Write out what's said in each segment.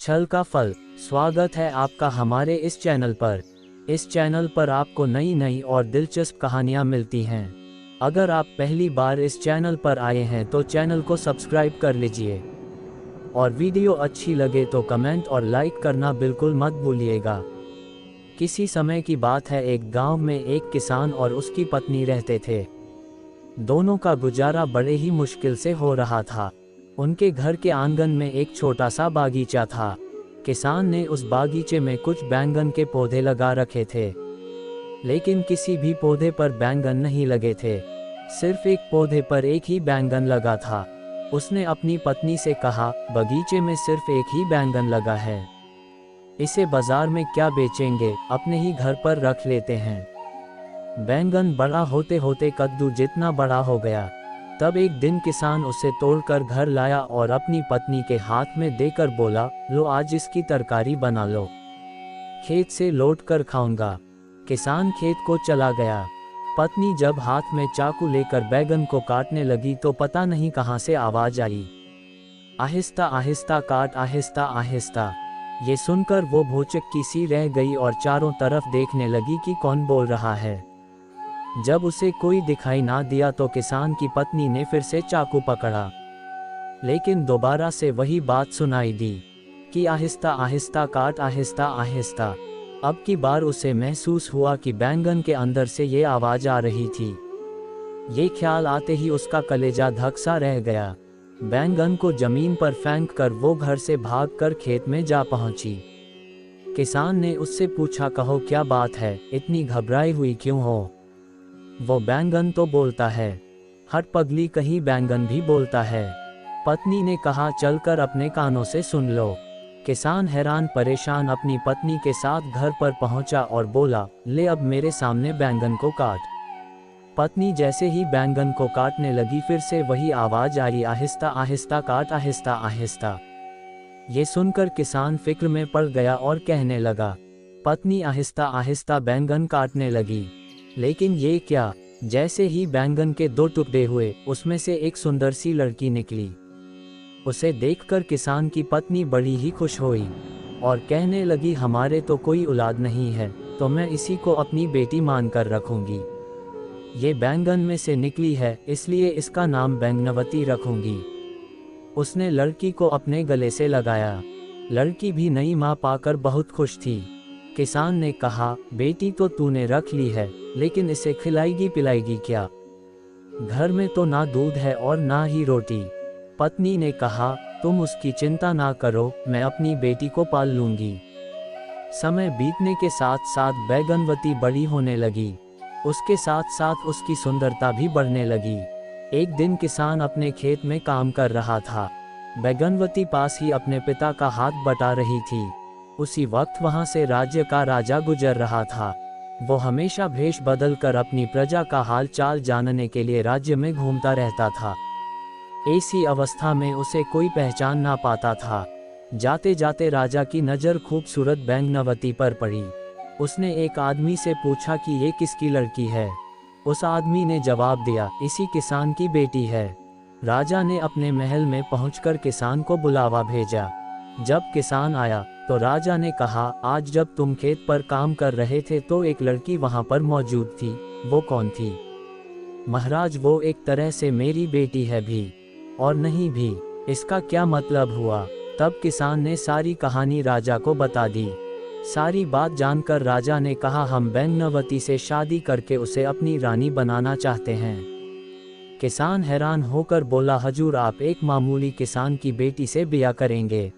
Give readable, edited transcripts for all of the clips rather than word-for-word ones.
छल का फल। स्वागत है आपका हमारे इस चैनल पर। इस चैनल पर आपको नई नई और दिलचस्प कहानियाँ मिलती हैं। अगर आप पहली बार इस चैनल पर आए हैं तो चैनल को सब्सक्राइब कर लीजिए और वीडियो अच्छी लगे तो कमेंट और लाइक करना बिल्कुल मत भूलिएगा। किसी समय की बात है, एक गांव में एक किसान और उसकी पत्नी रहते थे। दोनों का गुजारा बड़े ही मुश्किल से हो रहा था। उनके घर के आंगन में एक छोटा सा बागीचा था। किसान ने उस बागीचे में कुछ बैंगन के पौधे लगा रखे थे, लेकिन किसी भी पौधे पर बैंगन नहीं लगे थे। सिर्फ एक पौधे पर एक ही बैंगन लगा था। उसने अपनी पत्नी से कहा, बगीचे में सिर्फ एक ही बैंगन लगा है, इसे बाजार में क्या बेचेंगे, अपने ही घर पर रख लेते हैं। बैंगन बड़ा होते होते कद्दू जितना बड़ा हो गया। तब एक दिन किसान उसे तोड़कर घर लाया और अपनी पत्नी के हाथ में देकर बोला, लो आज इसकी तरकारी बना लो, खेत से लौटकर खाऊंगा। किसान खेत को चला गया। पत्नी जब हाथ में चाकू लेकर बैंगन को काटने लगी तो पता नहीं कहां से आवाज आई, आहिस्ता आहिस्ता काट, आहिस्ता आहिस्ता। ये सुनकर वो भौचक्की सी रह गई और चारों तरफ देखने लगी कि कौन बोल रहा है। जब उसे कोई दिखाई ना दिया तो किसान की पत्नी ने फिर से चाकू पकड़ा, लेकिन दोबारा से वही बात सुनाई दी कि आहिस्ता आहिस्ता काट, आहिस्ता आहिस्ता। अब की बार उसे महसूस हुआ कि बैंगन के अंदर से ये आवाज आ रही थी। ये ख्याल आते ही उसका कलेजा धक सा रह गया। बैंगन को जमीन पर फेंक कर वो घर से भागकर खेत में जा पहुंची। किसान ने उससे पूछा, कहो क्या बात है, इतनी घबराई हुई क्यों हो? वो बैंगन तो बोलता है, हट पगली, कहीं बैंगन भी बोलता है। पत्नी ने कहा, चलकर अपने कानों से सुन लो। किसान हैरान परेशान अपनी पत्नी के साथ घर पर पहुंचा और बोला, ले अब मेरे सामने बैंगन को काट। पत्नी जैसे ही बैंगन को काटने लगी फिर से वही आवाज आई, आहिस्ता आहिस्ता काट, आहिस्ता आहिस्ता। ये सुनकर किसान फिक्र में पड़ गया और कहने लगा। पत्नी आहिस्ता आहिस्ता बैंगन काटने लगी, लेकिन ये क्या, जैसे ही बैंगन के दो टुकड़े हुए उसमें से एक सुंदर सी लड़की निकली। उसे देखकर किसान की पत्नी बड़ी ही खुश हुई और कहने लगी, हमारे तो कोई औलाद नहीं है, तो मैं इसी को अपनी बेटी मानकर रखूंगी। ये बैंगन में से निकली है, इसलिए इसका नाम बैंगनवती रखूंगी। उसने लड़की को अपने गले से लगाया। लड़की भी नई माँ पाकर बहुत खुश थी। किसान ने कहा, बेटी तो तूने रख ली है, लेकिन इसे खिलाएगी पिलाएगी क्या? घर में तो ना दूध है और ना ही रोटी। पत्नी ने कहा, तुम उसकी चिंता ना करो, मैं अपनी बेटी को पाल लूंगी। समय बीतने के साथ साथ बैंगनवती बड़ी होने लगी। उसके साथ साथ उसकी सुंदरता भी बढ़ने लगी। एक दिन किसान अपने खेत में काम कर रहा था। बैंगनवती पास ही अपने पिता का हाथ बटा रही थी। उसी वक्त वहां से राज्य का राजा गुजर रहा था। वो हमेशा भेष बदल कर अपनी प्रजा का हाल चाल जानने के लिए राज्य में घूमता रहता था। ऐसी अवस्था में उसे कोई पहचान ना पाता था। जाते जाते राजा की नज़र खूबसूरत बैंगनवती पर पड़ी। उसने एक आदमी से पूछा कि ये किसकी लड़की है? उस आदमी ने जवाब दिया, इसी किसान की बेटी है। राजा ने अपने महल में पहुंचकर किसान को बुलावा भेजा। जब किसान आया तो राजा ने कहा, आज जब तुम खेत पर काम कर रहे थे तो एक लड़की वहां पर मौजूद थी, वो कौन थी? महाराज, वो एक तरह से मेरी बेटी है भी और नहीं भी। इसका क्या मतलब हुआ? तब किसान ने सारी कहानी राजा को बता दी। सारी बात जानकर राजा ने कहा, हम बैंगनवती से शादी करके उसे अपनी रानी बनाना चाहते हैं। किसान हैरान होकर बोला, हजूर, आप एक मामूली किसान की बेटी से ब्याह करेंगे?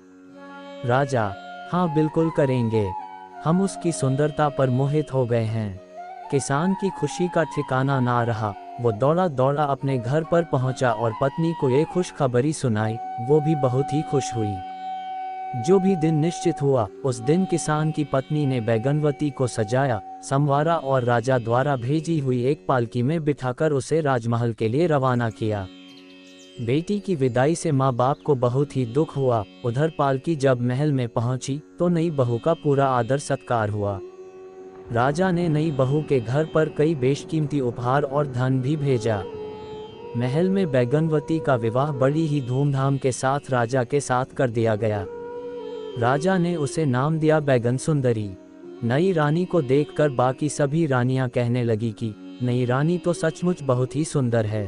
राजा, हाँ बिल्कुल करेंगे, हम उसकी सुंदरता पर मोहित हो गए हैं। किसान की खुशी का ठिकाना ना रहा। वो दौड़ा दौड़ा अपने घर पर पहुंचा और पत्नी को ये खुशखबरी सुनाई। वो भी बहुत ही खुश हुई। जो भी दिन निश्चित हुआ, उस दिन किसान की पत्नी ने बैंगनवती को सजाया, संवारा और राजा द्वारा भेजी हुई एक पालकी में बिठाकर उसे राजमहल के लिए रवाना किया। बेटी की विदाई से माँ बाप को बहुत ही दुख हुआ। उधर पालकी जब महल में पहुंची तो नई बहू का पूरा आदर सत्कार हुआ। राजा ने नई बहू के घर पर कई बेशकीमती उपहार और धन भी भेजा। महल में बैंगनवती का विवाह बड़ी ही धूमधाम के साथ राजा के साथ कर दिया गया। राजा ने उसे नाम दिया बैगन सुंदरी। नई रानी को देखकर बाकी सभी रानियां कहने लगी कि नई रानी तो सचमुच बहुत ही सुंदर है।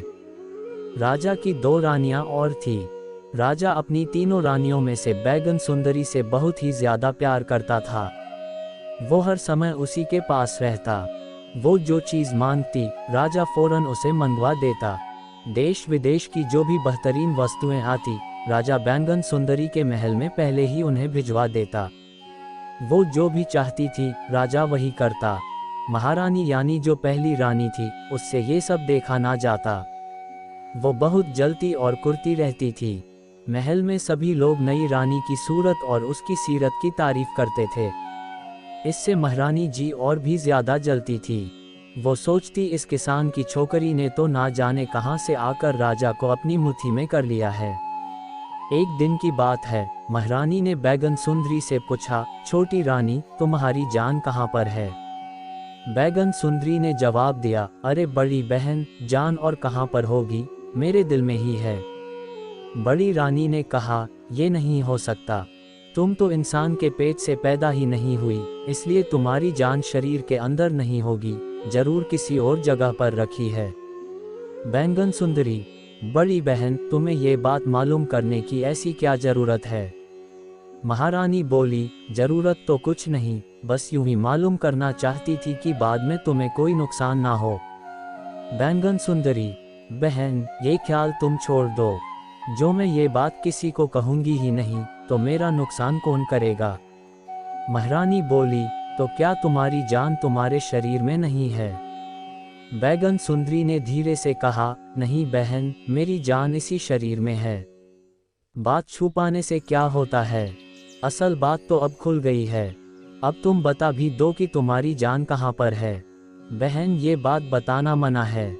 राजा की 2 रानियां और थी। राजा अपनी तीनों रानियों में से बैगन सुंदरी से बहुत ही ज्यादा प्यार करता था। वो हर समय उसी के पास रहता। वो जो चीज मांगती राजा फौरन उसे मंगवा देता। देश विदेश की जो भी बेहतरीन वस्तुएं आती राजा बैगन सुंदरी के महल में पहले ही उन्हें भिजवा देता। वो जो भी चाहती थी राजा वही करता। महारानी यानी जो पहली रानी थी उससे ये सब देखा ना जाता। वो बहुत जलती और कुर्ती रहती थी। महल में सभी लोग नई रानी की सूरत और उसकी सीरत की तारीफ करते थे। इससे महारानी जी और भी ज्यादा जलती थी। वो सोचती इस किसान की छोकरी ने तो ना जाने कहां से आकर राजा को अपनी मुट्ठी में कर लिया है। एक दिन की बात है, महारानी ने बैगन सुंदरी से पूछा, छोटी रानी तुम्हारी जान कहां पर है? बैगन सुंदरी ने जवाब दिया, अरे बड़ी बहन, जान और कहां पर होगी, मेरे दिल में ही है। बड़ी रानी ने कहा, ये नहीं हो सकता, तुम तो इंसान के पेट से पैदा ही नहीं हुई, इसलिए तुम्हारी जान शरीर के अंदर नहीं होगी, जरूर किसी और जगह पर रखी है। बैगन सुंदरी, बड़ी बहन तुम्हें ये बात मालूम करने की ऐसी क्या जरूरत है? महारानी बोली, जरूरत तो कुछ नहीं, बस यूं ही मालूम करना चाहती थी कि बाद में तुम्हें कोई नुकसान ना हो। बैगन सुंदरी, बहन ये ख्याल तुम छोड़ दो, जो मैं ये बात किसी को कहूंगी ही नहीं तो मेरा नुकसान कौन करेगा? महारानी बोली, तो क्या तुम्हारी जान तुम्हारे शरीर में नहीं है? बैगन सुंदरी ने धीरे से कहा, नहीं बहन, मेरी जान इसी शरीर में है। बात छुपाने से क्या होता है, असल बात तो अब खुल गई है। अब तुम बता भी दो कि तुम्हारी जान कहाँ पर है। बहन ये बात बताना मना है,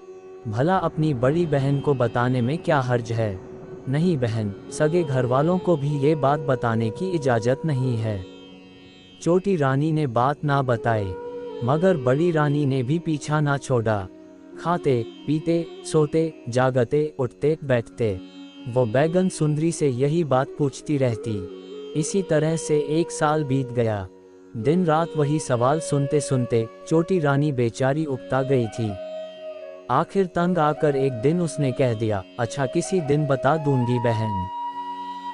भला अपनी बड़ी बहन को बताने में क्या हर्ज है? नहीं बहन, सगे घर वालों को भी ये बात बताने की इजाजत नहीं है। छोटी रानी ने बात ना बताई, मगर बड़ी रानी ने भी पीछा ना छोड़ा। खाते पीते सोते जागते उठते बैठते वो बैगन सुंदरी से यही बात पूछती रहती। इसी तरह से 1 साल बीत गया। दिन रात वही सवाल सुनते सुनते छोटी रानी बेचारी उकता गई थी। आखिर तंग आकर एक दिन उसने कह दिया, अच्छा किसी दिन बता दूंगी बहन।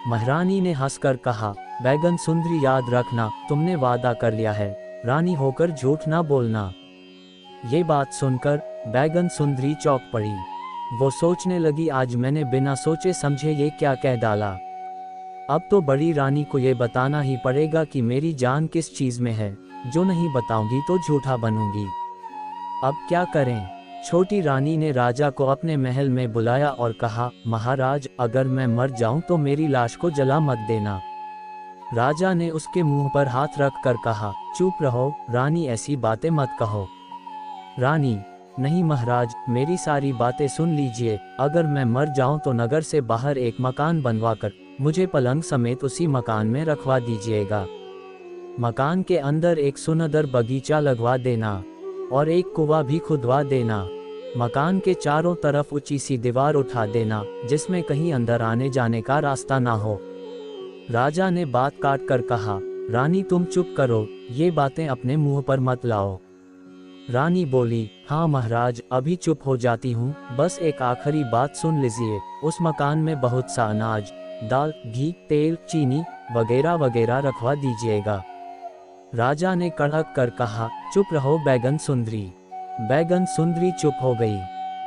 महारानी ने हंसकर कहा, बैगन सुंदरी याद रखना, तुमने वादा कर लिया है, रानी होकर झूठ ना बोलना। ये बात सुनकर बैगन सुंदरी चौंक पड़ी। वो सोचने लगी, आज मैंने बिना सोचे समझे ये क्या कह डाला। अब तो बड़ी रानी को ये बताना ही पड़ेगा कि मेरी जान किस चीज में है, जो नहीं बताऊंगी तो झूठा बनूंगी। अब क्या करें? छोटी रानी ने राजा को अपने महल में बुलाया और कहा, महाराज अगर मैं मर जाऊं तो मेरी लाश को जला मत देना। राजा ने उसके मुंह पर हाथ रख कर कहा, चुप रहो रानी, ऐसी बातें मत कहो। रानी, नहीं महाराज, मेरी सारी बातें सुन लीजिए, अगर मैं मर जाऊं तो नगर से बाहर एक मकान बनवाकर मुझे पलंग समेत उसी मकान में रखवा दीजिएगा। मकान के अंदर एक सुंदर बगीचा लगवा देना और एक कुआं भी खुदवा देना। मकान के चारों तरफ ऊंची सी दीवार उठा देना जिसमें कहीं अंदर आने जाने का रास्ता ना हो। राजा ने बात काट कर कहा, रानी तुम चुप करो, ये बातें अपने मुंह पर मत लाओ। रानी बोली, हाँ महाराज, अभी चुप हो जाती हूँ, बस एक आखिरी बात सुन लीजिए, उस मकान में बहुत सा अनाज, दाल, घी, तेल, चीनी वगैरह वगैरह रखवा दीजिएगा। राजा ने कड़क कर कहा, चुप रहो बैगन सुंदरी। बैगन सुंदरी चुप हो गई।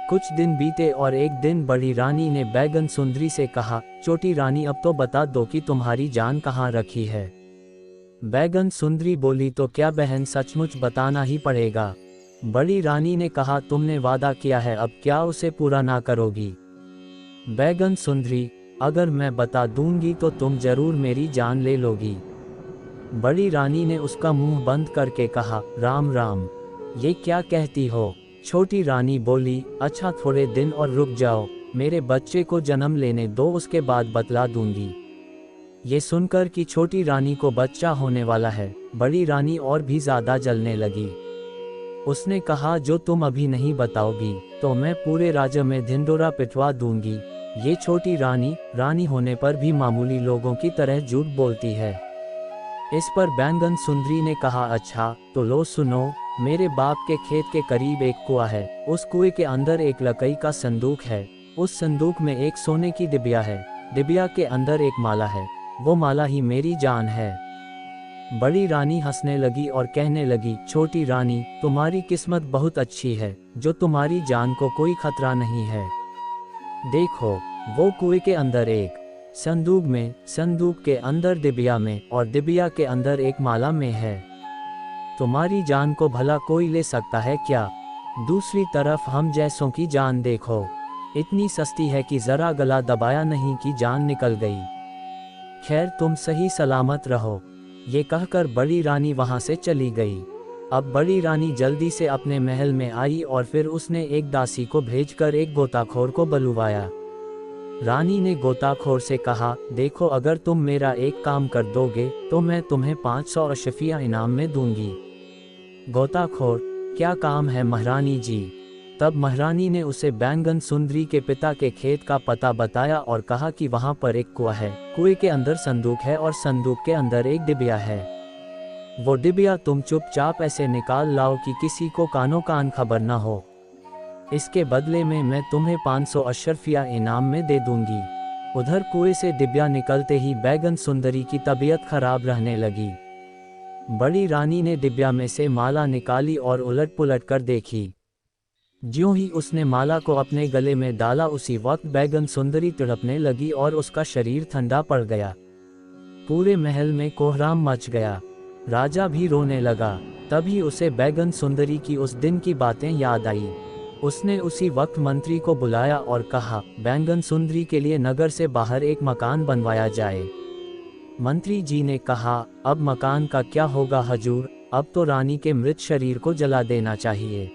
कुछ दिन बीते और एक दिन बड़ी रानी ने बैगन सुंदरी से कहा, छोटी रानी अब तो बता दो कि तुम्हारी जान कहाँ रखी है। बैगन सुंदरी बोली, तो क्या बहन सचमुच बताना ही पड़ेगा। बड़ी रानी ने कहा, तुमने वादा किया है, अब क्या उसे पूरा ना करोगी? बैगन सुंदरी, अगर मैं बता दूंगी तो तुम जरूर मेरी जान ले लोगी। बड़ी रानी ने उसका मुंह बंद करके कहा, राम राम, ये क्या कहती हो? छोटी रानी बोली, अच्छा थोड़े दिन और रुक जाओ, मेरे बच्चे को जन्म लेने दो, उसके बाद बतला दूंगी। ये सुनकर कि छोटी रानी को बच्चा होने वाला है, बड़ी रानी और भी ज्यादा जलने लगी। उसने कहा, जो तुम अभी नहीं बताओगी तो मैं पूरे राज्य में ढिंढोरा पिटवा दूंगी। ये छोटी रानी, रानी होने पर भी मामूली लोगों की तरह झूठ बोलती है। इस पर बैंगन सुंदरी ने कहा, अच्छा तो लो सुनो, मेरे बाप के खेत के करीब एक कुआं है, उस कुएं के अंदर एक लकड़ी का संदूक है, उस संदूक में एक सोने की डिबिया है, डिबिया के अंदर एक माला है, वो माला ही मेरी जान है। बड़ी रानी हंसने लगी और कहने लगी, छोटी रानी तुम्हारी किस्मत बहुत अच्छी है, जो तुम्हारी जान को कोई खतरा नहीं है। देखो वो कुएं के अंदर एक संदूक में, संदूक के अंदर डिबिया में और डिबिया के अंदर एक माला में है। तुम्हारी जान को भला कोई ले सकता है क्या? दूसरी तरफ हम जैसों की जान देखो, इतनी सस्ती है कि जरा गला दबाया नहीं कि जान निकल गई। खैर तुम सही सलामत रहो। ये कहकर बड़ी रानी वहां से चली गई। अब बड़ी रानी जल्दी से अपने महल में आई और फिर उसने एक दासी को भेजकर एक गोताखोर को बुलवाया। रानी ने गोताखोर से कहा, देखो अगर तुम मेरा एक काम कर दोगे तो मैं तुम्हें 500 अशफिया इनाम में दूंगी। गोताखोर, क्या काम है महारानी जी? तब महारानी ने उसे बैंगन सुंदरी के पिता के खेत का पता बताया और कहा कि वहां पर एक कुआं है, कुएं के अंदर संदूक है और संदूक के अंदर एक डिबिया है। वो डिबिया तुम चुपचाप ऐसे निकाल लाओ कि किसी को कानो कान खबर न हो। इसके बदले में मैं तुम्हें 500 अशरफिया इनाम में दे दूंगी। उधर कुएं से डिबिया निकलते ही बैंगन सुंदरी की तबीयत खराब रहने लगी। बड़ी रानी ने डिबिया में से माला निकाली और उलट पुलट कर देखी। ज्यों ही उसने माला को अपने गले में डाला उसी वक्त बैंगन सुंदरी तड़पने लगी और उसका शरीर ठंडा पड़ गया। पूरे महल में कोहराम मच गया। राजा भी रोने लगा। तभी उसे बैंगन सुंदरी की उस दिन की बातें याद आई। उसने उसी वक्त मंत्री को बुलाया और कहा, बैंगन सुंदरी के लिए नगर से बाहर एक मकान बनवाया जाए। मंत्री जी ने कहा, अब मकान का क्या होगा हजूर, अब तो रानी के मृत शरीर को जला देना चाहिए।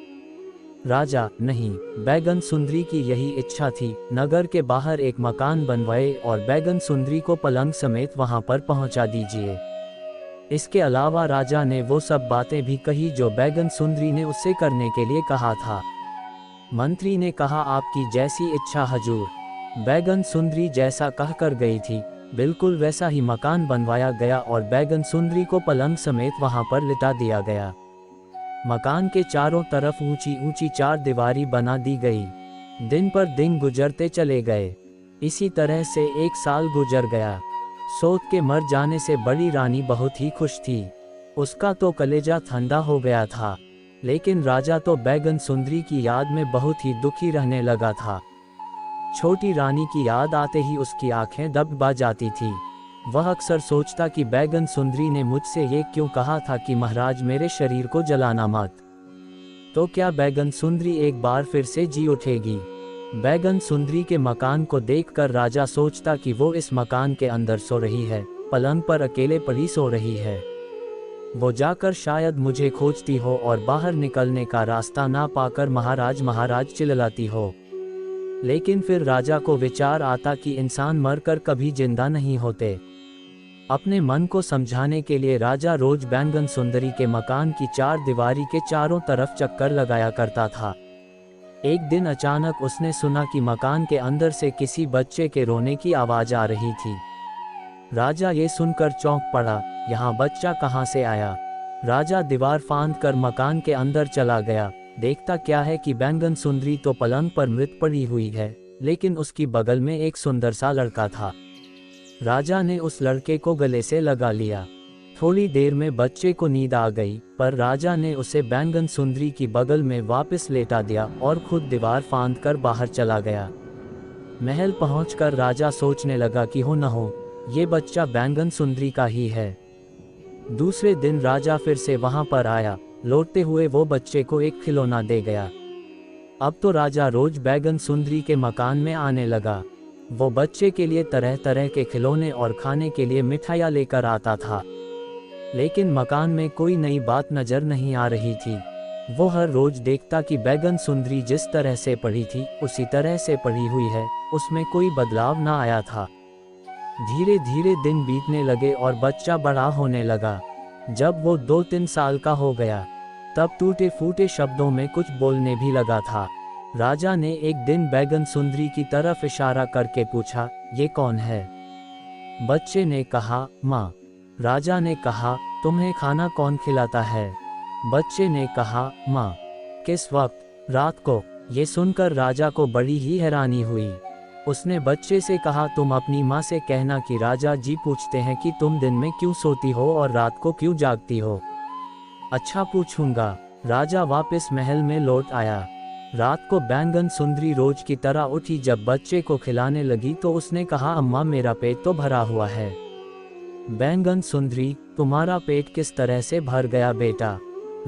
राजा, नहीं, बैंगन सुंदरी की यही इच्छा थी, नगर के बाहर एक मकान बनवाए और बैंगन सुंदरी को पलंग समेत वहां पर पहुंचा दीजिए। इसके अलावा राजा ने वो सब बातें भी कही जो बैंगन सुंदरी ने उससे करने के लिए कहा था। मंत्री ने कहा, आपकी जैसी इच्छा हजूर। बैंगन सुंदरी जैसा कहकर गई थी बिल्कुल वैसा ही मकान बनवाया गया और बैंगन सुंदरी को पलंग समेत वहां पर लिटा दिया गया। मकान के चारों तरफ ऊंची ऊंची 4 दीवारी बना दी गई। दिन पर दिन गुजरते चले गए। इसी तरह से 1 साल गुजर गया। सोच के मर जाने से बड़ी रानी बहुत ही खुश थी। उसका तो कलेजा ठंडा हो गया था, लेकिन राजा तो बैंगन सुंदरी की याद में बहुत ही दुखी रहने लगा था। छोटी रानी की याद आते ही उसकी आंखें दबा जाती थी। वह अक्सर सोचता कि बैंगन सुंदरी ने मुझसे ये क्यों कहा था कि महाराज मेरे शरीर को जलाना मत। तो क्या बैंगन सुंदरी एक बार फिर से जी उठेगी? बैंगन सुंदरी के मकान को देखकर राजा सोचता कि वो इस मकान के अंदर सो रही है, पलंग पर अकेले पड़ी सो रही है। वो जाकर शायद मुझे खोजती हो और बाहर निकलने का रास्ता ना पाकर महाराज महाराज चिल्लाती हो। लेकिन फिर राजा को विचार आता कि इंसान मरकर कभी जिंदा नहीं होते। अपने मन को समझाने के लिए राजा रोज बैंगन सुंदरी के मकान की 4 दीवारी के चारों तरफ चक्कर लगाया करता था। एक दिन अचानक उसने सुना कि मकान के अंदर से किसी बच्चे के रोने की आवाज आ रही थी। राजा ये सुनकर चौंक पड़ा, यहाँ बच्चा कहाँ से आया? राजा दीवार फांद कर मकान के अंदर चला गया। देखता क्या है कि बैंगन सुंदरी तो पलंग पर मृत पड़ी हुई है, लेकिन उसकी बगल में एक सुंदर सा लड़का था। राजा ने उस लड़के को गले से लगा लिया। थोड़ी देर में बच्चे को नींद आ गई, पर राजा ने उसे बैंगन सुंदरी की बगल में वापस लेटा दिया और खुद दीवार फांद कर बाहर चला गया। महल पहुंचकर राजा सोचने लगा कि हो न हो, ये बच्चा बैंगन सुंदरी का ही है। दूसरे दिन राजा फिर से वहां पर आया। लौटते हुए वो बच्चे को एक खिलौना दे गया। अब तो राजा रोज बैंगन सुंदरी के मकान में आने लगा। वो बच्चे के लिए तरह तरह के खिलौने और खाने के लिए मिठाइयाँ लेकर आता था, लेकिन मकान में कोई नई बात नजर नहीं आ रही थी। वो हर रोज देखता कि बैंगन सुंदरी जिस तरह से पड़ी थी उसी तरह से पड़ी हुई है, उसमें कोई बदलाव ना आया था। धीरे धीरे दिन बीतने लगे और बच्चा बड़ा होने लगा। जब वो 2-3 साल का हो गया, तब टूटे फूटे शब्दों में कुछ बोलने भी लगा था। राजा ने एक दिन बैंगन सुंदरी की तरफ इशारा करके पूछा, ये कौन है? बच्चे ने कहा, माँ। राजा ने कहा, तुम्हें खाना कौन खिलाता है? बच्चे ने कहा, माँ। किस वक्त? रात को। ये सुनकर राजा को बड़ी ही हैरानी हुई। उसने बच्चे से कहा, तुम अपनी माँ से कहना कि राजा जी पूछते हैं कि तुम दिन में क्यों सोती हो और रात को क्यों जागती हो। अच्छा, पूछूंगा। राजा वापस महल में लौट आया। रात को बैंगन सुंदरी रोज की तरह उठी। जब बच्चे को खिलाने लगी तो उसने कहा, अम्मा मेरा पेट तो भरा हुआ है। बैंगन सुंदरी, तुम्हारा पेट किस तरह से भर गया बेटा?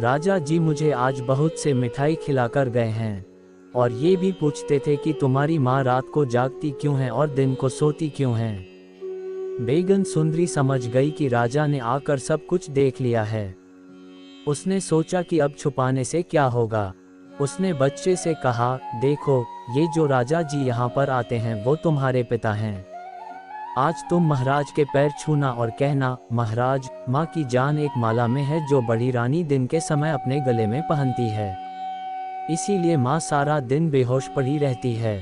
राजा जी मुझे आज बहुत से मिठाई खिलाकर गए हैं और ये भी पूछते थे कि तुम्हारी माँ रात को जागती क्यों है और दिन को सोती क्यों है। बैंगन सुंदरी समझ गई कि राजा ने आकर सब कुछ देख लिया है। उसने सोचा कि अब छुपाने से क्या होगा। उसने बच्चे से कहा, देखो, ये जो राजा जी यहाँ पर आते हैं वो तुम्हारे पिता हैं। आज तुम महाराज के पैर छूना और कहना, महाराज, माँ की जान एक माला में है जो बड़ी रानी दिन के समय अपने गले में पहनती है। इसीलिए माँ सारा दिन बेहोश पड़ी रहती है।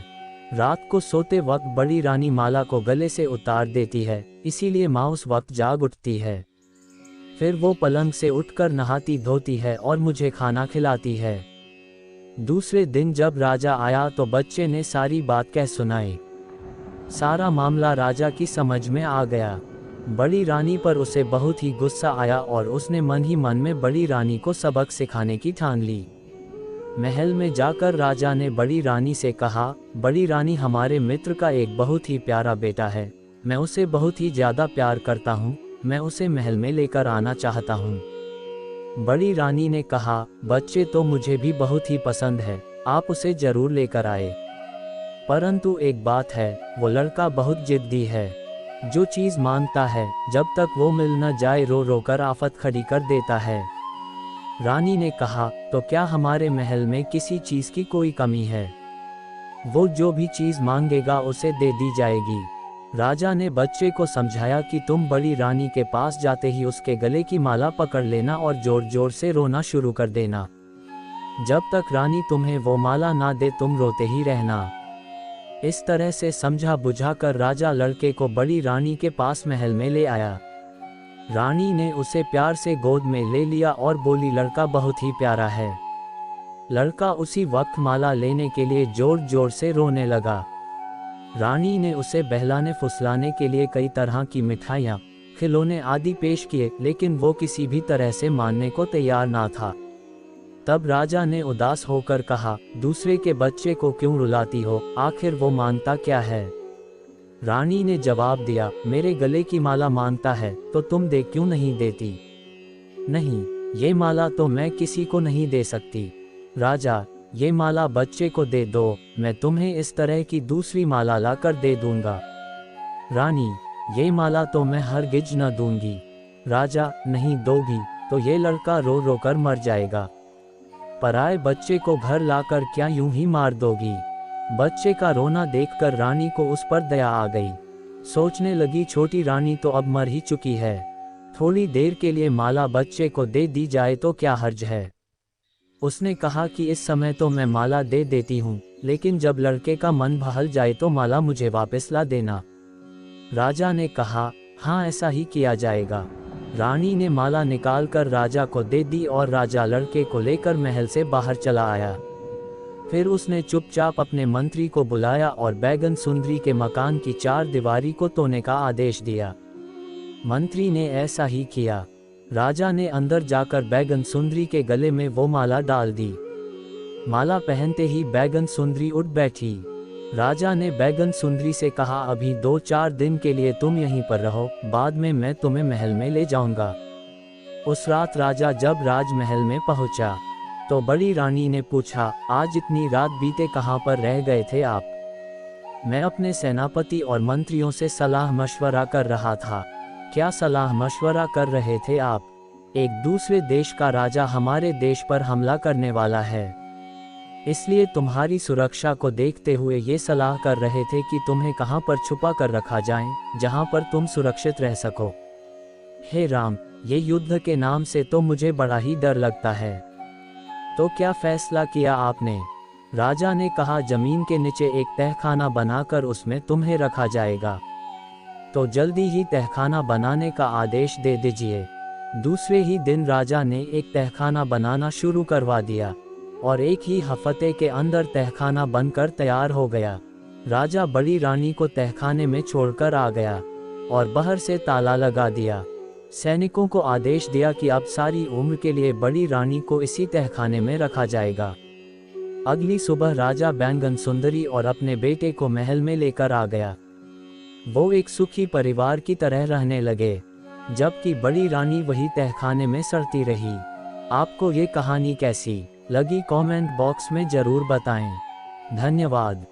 रात को सोते वक्त बड़ी रानी माला को गले से उतार देती है, इसीलिए माँ उस वक्त जाग उठती है। फिर वो पलंग से उठकर नहाती धोती है और मुझे खाना खिलाती है। दूसरे दिन जब राजा आया तो बच्चे ने सारी बात कह सुनाई। सारा मामला राजा की समझ में आ गया। बड़ी रानी पर उसे बहुत ही गुस्सा आया और उसने मन ही मन में बड़ी रानी को सबक सिखाने की ठान ली। महल में जाकर राजा ने बड़ी रानी से कहा, बड़ी रानी, हमारे मित्र का एक बहुत ही प्यारा बेटा है। मैं उसे बहुत ही ज़्यादा प्यार करता हूँ। मैं उसे महल में लेकर आना चाहता हूँ। बड़ी रानी ने कहा, बच्चे तो मुझे भी बहुत ही पसंद है, आप उसे जरूर लेकर आए। परंतु एक बात है, वो लड़का बहुत जिद्दी है। जो चीज़ मांगता है, जब तक वो मिल न जाए रो रो कर आफत खड़ी कर देता है। रानी ने कहा, तो क्या हमारे महल में किसी चीज़ की कोई कमी है? वो जो भी चीज़ मांगेगा उसे दे दी जाएगी। राजा ने बच्चे को समझाया कि तुम बड़ी रानी के पास जाते ही उसके गले की माला पकड़ लेना और जोर जोर से रोना शुरू कर देना। जब तक रानी तुम्हें वो माला ना दे तुम रोते ही रहना। इस तरह से समझा बुझा कर राजा लड़के को बड़ी रानी के पास महल में ले आया। रानी ने उसे प्यार से गोद में ले लिया और बोली, लड़का बहुत ही प्यारा है। लड़का उसी वक्त माला लेने के लिए जोर जोर से रोने लगा। रानी ने उसे बहलाने फुसलाने के लिए कई तरह की मिठाइयाँ, खिलौने आदि पेश किए, लेकिन वो किसी भी तरह से मानने को तैयार ना था। तब राजा ने उदास होकर कहा, दूसरे के बच्चे को क्यों रुलाती हो? आखिर वो मांगता क्या है? रानी ने जवाब दिया, मेरे गले की माला मांगता है, तो तुम दे क्यों नहीं देती? नहीं, ये माला तो मैं किसी को नहीं दे सकती। राजा, ये माला बच्चे को दे दो, मैं तुम्हें इस तरह की दूसरी माला लाकर दे दूंगा। रानी, ये माला तो मैं हरगिज न दूंगी। राजा, नहीं दोगी तो ये लड़का रो रो कर मर जाएगा। पराए बच्चे को घर लाकर क्या यूं ही मार दोगी? बच्चे का रोना देखकर रानी को उस पर दया आ गई। सोचने लगी, छोटी रानी तो अब मर ही चुकी है, थोड़ी देर के लिए माला बच्चे को दे दी जाए तो क्या हर्ज है। उसने कहा कि इस समय तो मैं माला दे देती हूँ, लेकिन जब लड़के का मन बहल जाए तो माला मुझे वापस ला देना। राजा ने कहा, हाँ, ऐसा ही किया जाएगा। रानी ने माला निकालकर राजा को दे दी और राजा लड़के को लेकर महल से बाहर चला आया। फिर उसने चुपचाप अपने मंत्री को बुलाया और बैंगन सुंदरी के मकान की चार दीवारी को तोड़ने का आदेश दिया। मंत्री ने ऐसा ही किया। राजा ने अंदर जाकर बैंगन सुंदरी के गले में वो माला डाल दी। माला पहनते ही बैंगन सुंदरी उठ बैठी। राजा ने बैंगन सुंदरी से कहा, अभी 2-4 दिन के लिए तुम यहीं पर रहो, बाद में मैं तुम्हें महल में ले जाऊंगा। उस रात राजा जब राजमहल में पहुंचा तो बड़ी रानी ने पूछा, आज इतनी रात बीते कहाँ पर रह गए थे आप? मैं अपने सेनापति और मंत्रियों से सलाह मशवरा कर रहा था। क्या सलाह मशवरा कर रहे थे आप? एक दूसरे देश का राजा हमारे देश पर हमला करने वाला है, इसलिए तुम्हारी सुरक्षा को देखते हुए ये सलाह कर रहे थे कि तुम्हें कहाँ पर छुपा कर रखा जाए, जहाँ पर तुम सुरक्षित रह सको। हे राम, ये युद्ध के नाम से तो मुझे बड़ा ही डर लगता है। तो क्या फैसला किया आपने? राजा ने कहा, जमीन के नीचे एक तहखाना बनाकर उसमें तुम्हें रखा जाएगा। तो जल्दी ही तहखाना बनाने का आदेश दे दीजिए। दूसरे ही दिन राजा ने एक तहखाना बनाना शुरू करवा दिया और एक ही हफ्ते के अंदर तहखाना बनकर तैयार हो गया। राजा बड़ी रानी को तहखाने में छोड़कर आ गया और बाहर से ताला लगा दिया। सैनिकों को आदेश दिया कि अब सारी उम्र के लिए बड़ी रानी को इसी तहखाने में रखा जाएगा। अगली सुबह राजा बैंगन सुंदरी और अपने बेटे को महल में लेकर आ गया। वो एक सुखी परिवार की तरह रहने लगे, जबकि बड़ी रानी वही तहखाने में सड़ती रही। आपको ये कहानी कैसी लगी कमेंट बॉक्स में जरूर बताएं। धन्यवाद।